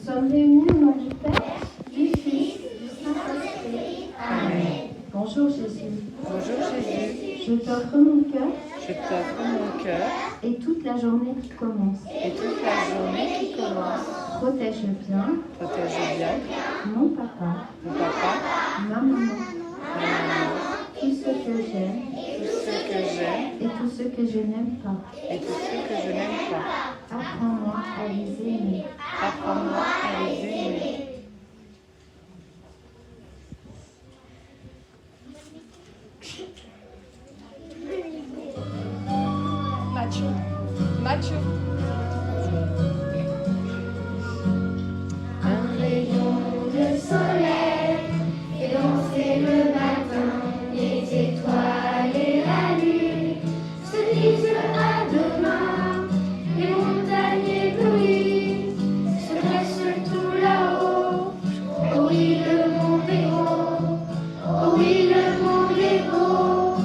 sommes réunis au nom du Père, du Fils, du Saint-Esprit. Amen. Bonjour Jésus. Bonjour Jésus. Je t'offre mon cœur. Je t'offre mon cœur. Et toute la journée qui commence. Et toute la journée qui commence. Protège bien. Protège bien. Mon papa. Mon papa. Ma maman. Ma maman. Tout ce que j'aime. Tous ceux que j'aime. Et tout ce que je n'aime pas. Et tous ceux que je n'aime pas. Apprends-moi à les aimer. Apprends-moi à les aimer. Mathieu. Un rayon de soleil fait danser le matin, les étoiles et la lune se disent à demain. Les montagnes éblouies se dressent tout là-haut. Oh oui, le monde est beau. Oh oui, le monde est beau.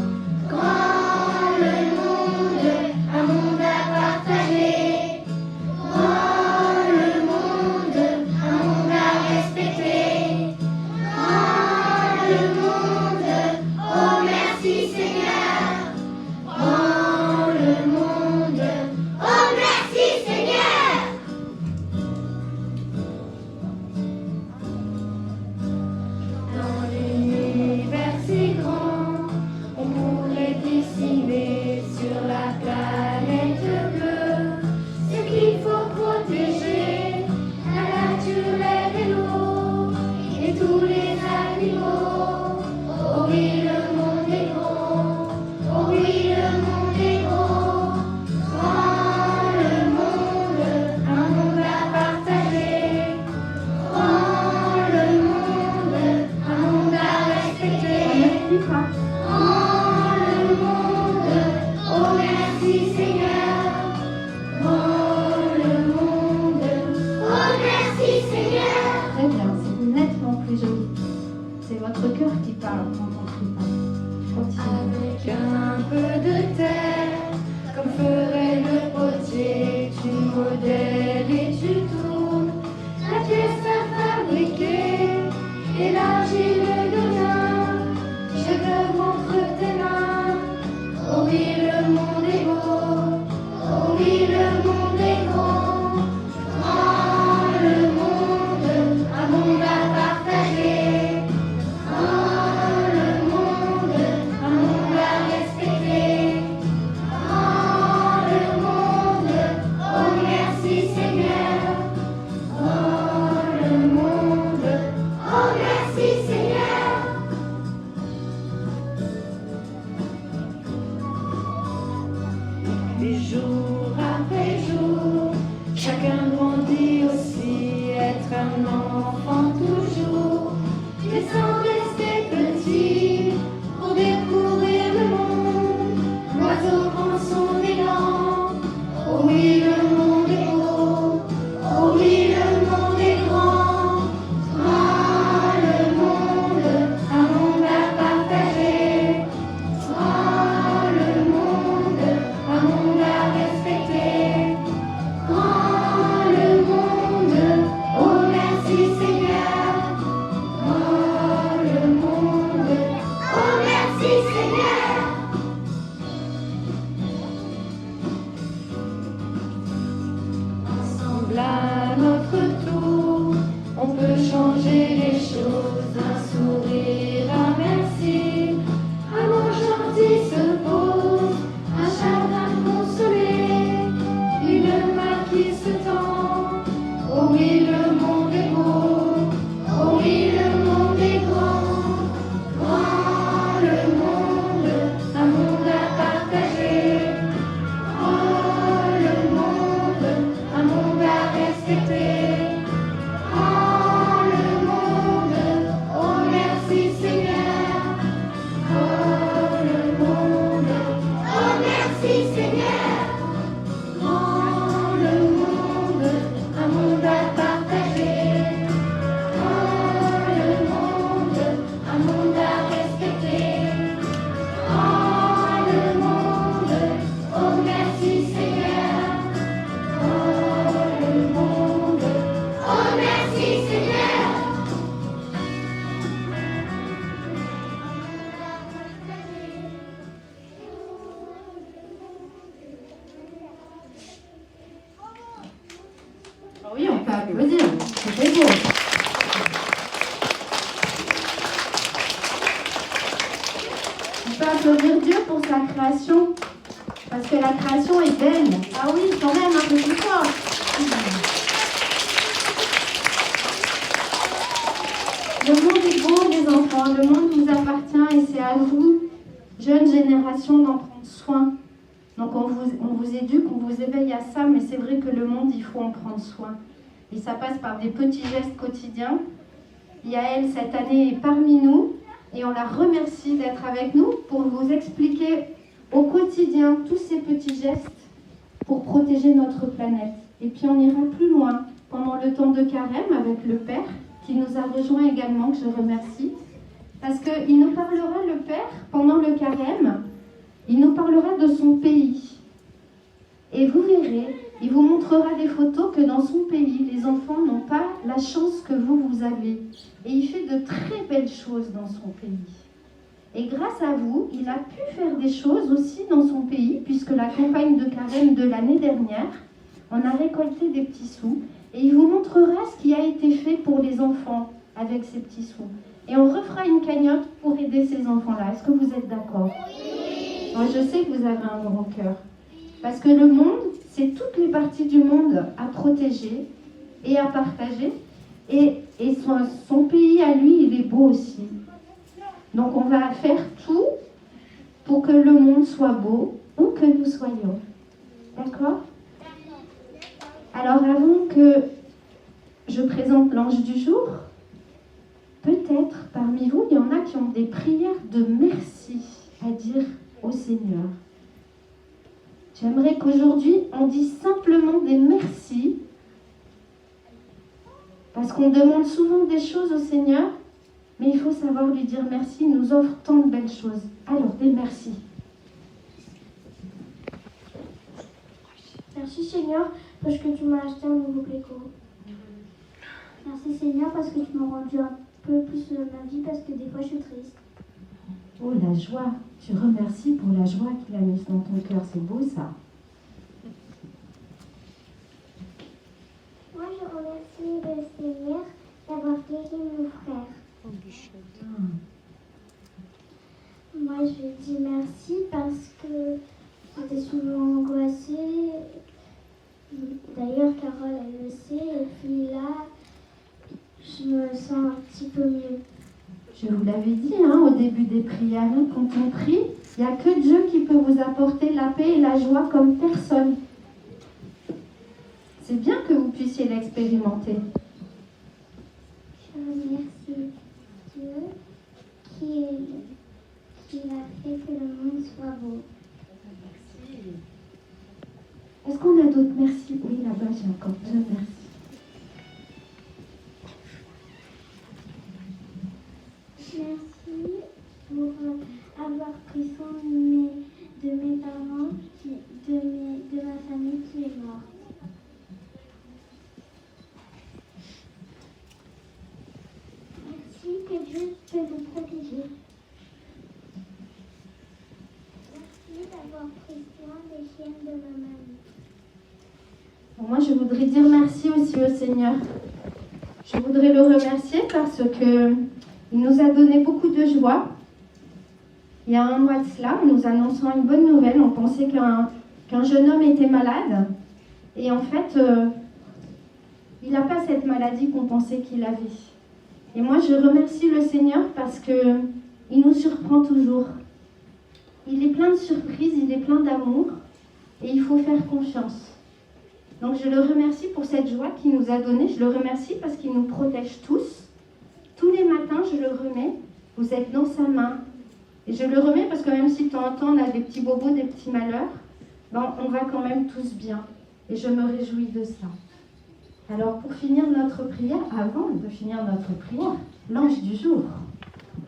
Grand le monde, un monde à partager. Grand le monde, un monde à respecter. Grand le monde, oh merci Seigneur. Grand le monde, oh merci Seigneur. Dans l'univers si grand, on pourrait dessiner sur la planète bleue ce qu'il faut protéger, la nature, l'air et l'eau, et tous les animaux. Oh oui, le monde est grand, oh oui, le monde est grand. Grand le monde, un monde à partager. Grand le monde, un monde à respecter. Merci pas. Grand le monde, oh merci Seigneur. Grand le monde, oh merci Seigneur. Très bien, c'est nettement plus joli. C'est votre cœur qui parle quand on crie pas. Continue. Avec un peu de terre, comme ferait le potier, tu modèles et tu tournes la pièce à fabriquer, et l'argile devient chef-d'œuvre entre tes mains. Oh oui, le monde est beau, oh oui, le monde est grand. Grand le monde, un monde à partager. Grand le monde, un monde à respecter. Grand le monde, oh merci Seigneur. Grand le monde, oh merci Seigneur. Et jour après jour, chacun grandit aussi, être un enfant toujours, mais sans rester petit, pour découvrir le monde. L'oiseau prend son élan, oh oui, le monde est beau, oh oui, le monde est grand. Grand le monde, un monde à partager. Grand le monde, un monde à respecter. Grand le monde, oh merci Seigneur. Grand le monde, oh merci Seigneur. Ensemble à notre tour, on peut changer les choses. Un sourire, un merci, un mot gentil se pose, un chagrin consolé, une main qui se tend. Oh oui, le monde est beau, oh oui, le monde est grand. Grand le monde, un monde à partager. Grand le monde, un monde à respecter. Grand le monde, oh peut applaudir Dieu pour sa création. Parce que la création est belle. Ah oui, quand même, un peu plus fort. Le monde est beau, les enfants. Le monde vous appartient et c'est à vous, jeune génération, d'en prendre soin. Donc on vous éduque, on vous éveille à ça, mais c'est vrai que le monde, il faut en prendre soin. Et ça passe par des petits gestes quotidiens. Yael, cette année, est parmi nous et on la remercie d'être avec nous pour vous expliquer au quotidien tous ces petits gestes pour protéger notre planète. Et puis on ira plus loin pendant le temps de carême avec le Père qui nous a rejoints également, que je remercie. Parce qu'il nous parlera, le Père, pendant le carême, il nous parlera de son pays. Et vous verrez, il vous montrera des photos que dans son pays, les enfants n'ont pas la chance que vous avez. Et il fait de très belles choses dans son pays. Et grâce à vous, il a pu faire des choses aussi dans son pays, puisque la campagne de carême de l'année dernière, on a récolté des petits sous. Et il vous montrera ce qui a été fait pour les enfants avec ces petits sous. Et on refera une cagnotte pour aider ces enfants-là. Est-ce que vous êtes d'accord? Oui. Moi, je sais que vous avez un grand cœur. Parce que le monde, c'est toutes les parties du monde à protéger et à partager. Et son pays à lui, il est beau aussi. Donc on va faire tout pour que le monde soit beau, où que nous soyons. D'accord? Alors avant que je présente l'ange du jour, peut-être parmi vous, il y en a qui ont des prières de merci à dire au Seigneur. J'aimerais qu'aujourd'hui, on dise simplement des merci, parce qu'on demande souvent des choses au Seigneur, mais il faut savoir lui dire merci, il nous offre tant de belles choses. Alors, des merci. Merci Seigneur, parce que tu m'as acheté un nouveau Pléco. Merci Seigneur, parce que tu m'as rendu un peu plus ma vie, parce que des fois je suis triste. Oh, la joie. Tu remercies pour la joie qu'il a mise dans ton cœur. C'est beau, ça. Moi, je remercie le Seigneur d'avoir guéri mon frère. Moi, je dis merci parce que j'étais souvent angoissée. D'ailleurs, Carole, elle le sait. Et puis là, je me sens un petit peu mieux. Je vous l'avais dit au début des prières, quand on prie, il n'y a que Dieu qui peut vous apporter la paix et la joie comme personne. C'est bien que vous puissiez l'expérimenter. Je remercie Dieu qui a fait que le monde soit beau. Est-ce qu'on a d'autres merci? Oui, là-bas, j'ai encore deux merci. Merci pour avoir pris soin de mes parents, de ma famille qui est morte. Merci que Dieu peut vous protéger. Merci d'avoir pris soin des chiennes de ma mamie. Bon, moi, je voudrais dire merci aussi au Seigneur. Je voudrais le remercier parce que il nous a donné beaucoup de joie. Il y a un mois de cela, en nous annonçant une bonne nouvelle, on pensait qu'un jeune homme était malade. Et en fait, il n'a pas cette maladie qu'on pensait qu'il avait. Et moi, je remercie le Seigneur parce qu'il nous surprend toujours. Il est plein de surprises, il est plein d'amour. Et il faut faire confiance. Donc je le remercie pour cette joie qu'il nous a donnée. Je le remercie parce qu'il nous protège tous. Tous les matins, je le remets. Vous êtes dans sa main. Et je le remets parce que même si de temps en temps, on a des petits bobos, des petits malheurs, on va quand même tous bien. Et je me réjouis de ça. Alors, pour finir notre prière, avant de finir notre prière, l'ange du jour.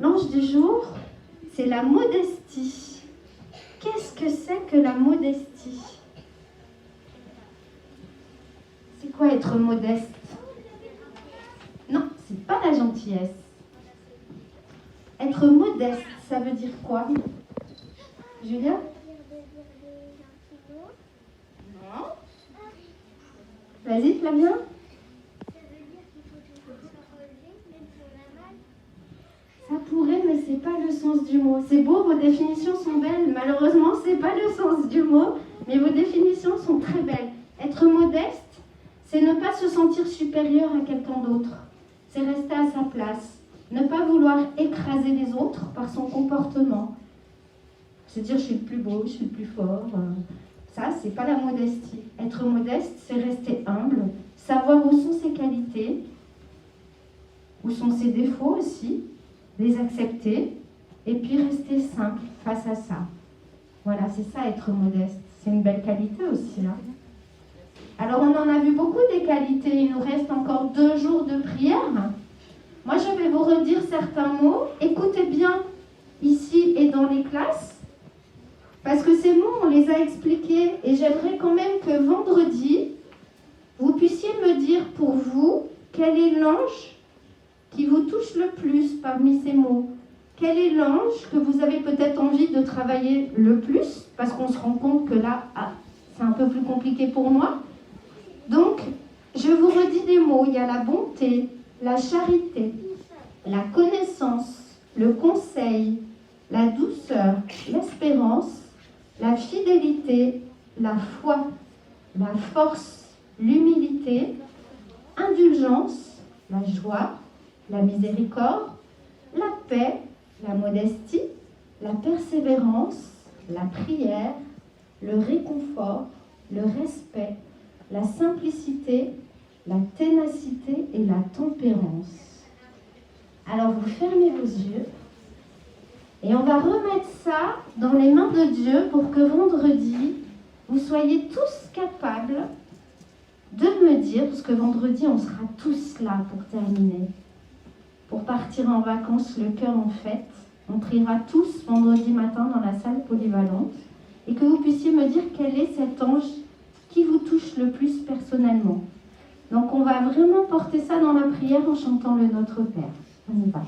L'ange du jour, c'est la modestie. Qu'est-ce que c'est que la modestie? C'est quoi être modeste? Non, c'est pas la gentillesse. Être modeste, ça veut dire quoi? Julia? Non. Vas-y, Flavien. Ça pourrait, mais c'est pas le sens du mot. C'est beau, vos définitions sont belles. Malheureusement, c'est pas le sens du mot, mais vos définitions sont très belles. Être modeste, c'est ne pas se sentir supérieur à quelqu'un d'autre. C'est rester à sa place. Ne pas vouloir écraser les autres par son comportement. Se dire je suis le plus beau, je suis le plus fort. Ça, c'est pas la modestie. Être modeste, c'est rester humble, savoir où sont ses qualités, où sont ses défauts aussi, les accepter, et puis rester simple face à ça. Voilà, c'est ça être modeste. C'est une belle qualité aussi. Hein. Alors on en a vu beaucoup des qualités, il nous reste encore 2 jours de prière. Moi je vais vous redire certains mots, écoutez bien ici et dans les classes, parce que ces mots on les a expliqués et j'aimerais quand même que vendredi, vous puissiez me dire pour vous quel est l'ange qui vous touche le plus parmi ces mots. Quel est l'ange que vous avez peut-être envie de travailler le plus, parce qu'on se rend compte que là, c'est un peu plus compliqué pour moi. Donc, je vous redis des mots. Il y a la bonté, la charité, la connaissance, le conseil, la douceur, l'espérance, la fidélité, la foi, la force, l'humilité, indulgence, la joie, la miséricorde, la paix, la modestie, la persévérance, la prière, le réconfort, le respect, la simplicité, la ténacité et la tempérance. Alors vous fermez vos yeux et on va remettre ça dans les mains de Dieu pour que vendredi, vous soyez tous capables de me dire, parce que vendredi on sera tous là pour terminer, pour partir en vacances, le cœur en fête. On priera tous vendredi matin dans la salle polyvalente et que vous puissiez me dire quel est cet ange qui vous touche le plus personnellement. Donc on va vraiment porter ça dans la prière en chantant le Notre Père. On y va.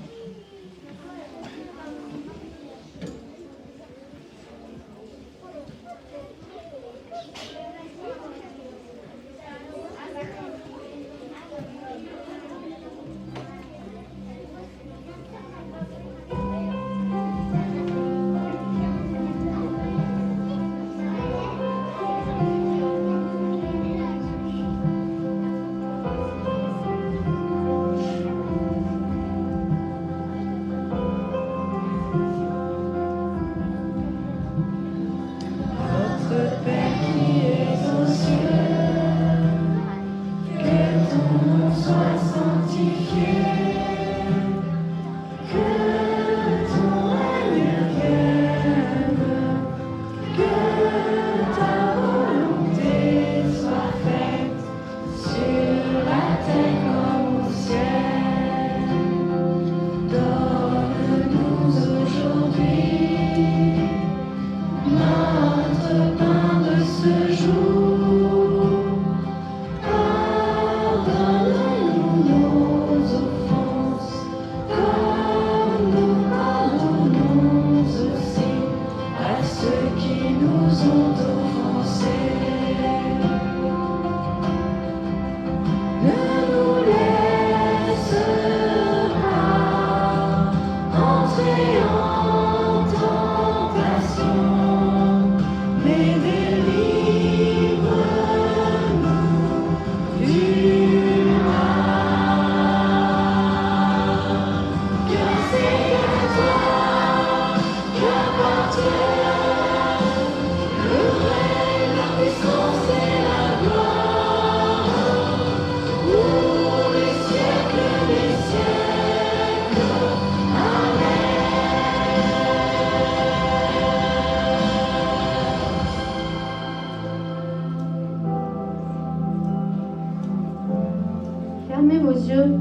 Fermez vos yeux.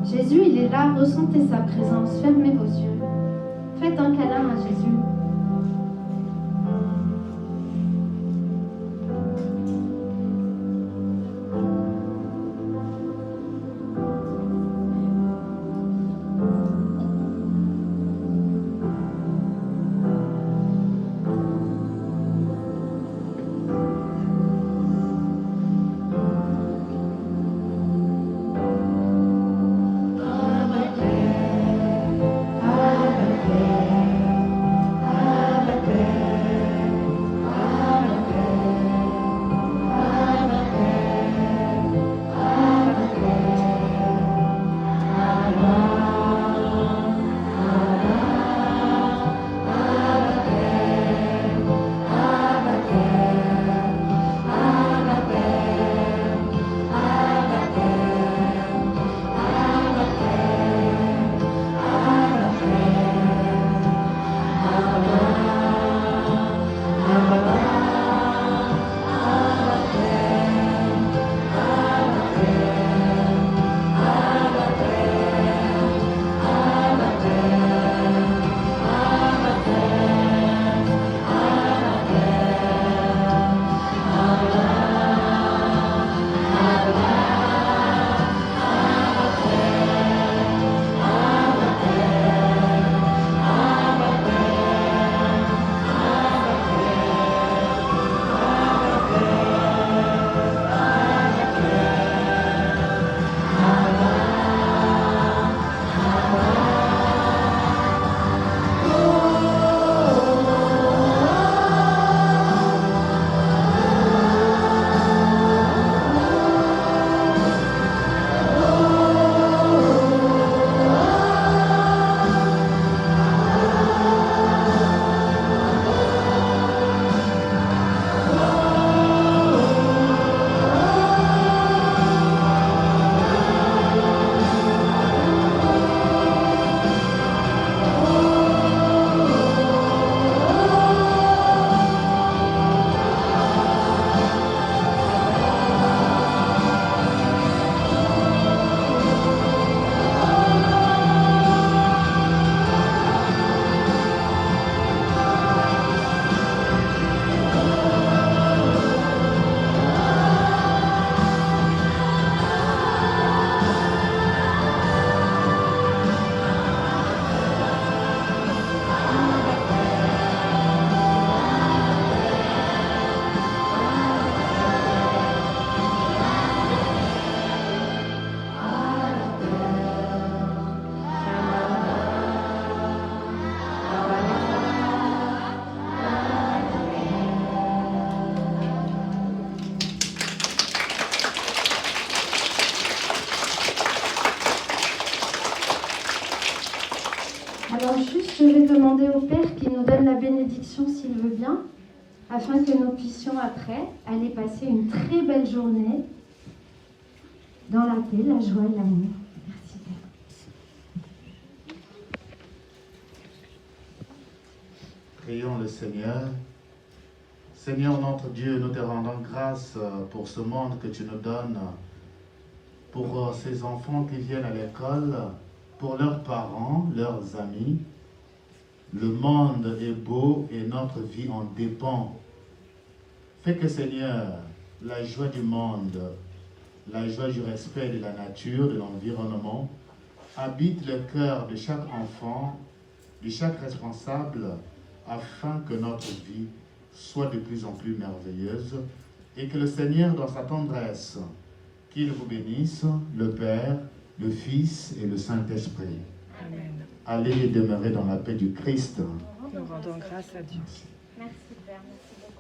Jésus, il est là, ressentez sa présence. Fermez vos yeux. Faites un câlin à Jésus. Amen. Alors juste, je vais demander au Père qu'il nous donne la bénédiction s'il veut bien, afin que nous puissions après aller passer une très belle journée dans la paix, la joie et l'amour. Merci Père. Prions le Seigneur. Seigneur notre Dieu, nous te rendons grâce pour ce monde que tu nous donnes, pour ces enfants qui viennent à l'école, pour leurs parents, leurs amis. Le monde est beau et notre vie en dépend. Fais que Seigneur, la joie du monde, la joie du respect de la nature, de l'environnement, habite le cœur de chaque enfant, de chaque responsable, afin que notre vie soit de plus en plus merveilleuse et que le Seigneur, dans sa tendresse, qu'il vous bénisse, le Père, le Fils et le Saint-Esprit. Amen. Allez demeurer dans la paix du Christ. Nous rendons grâce à Dieu. Merci Père, merci beaucoup.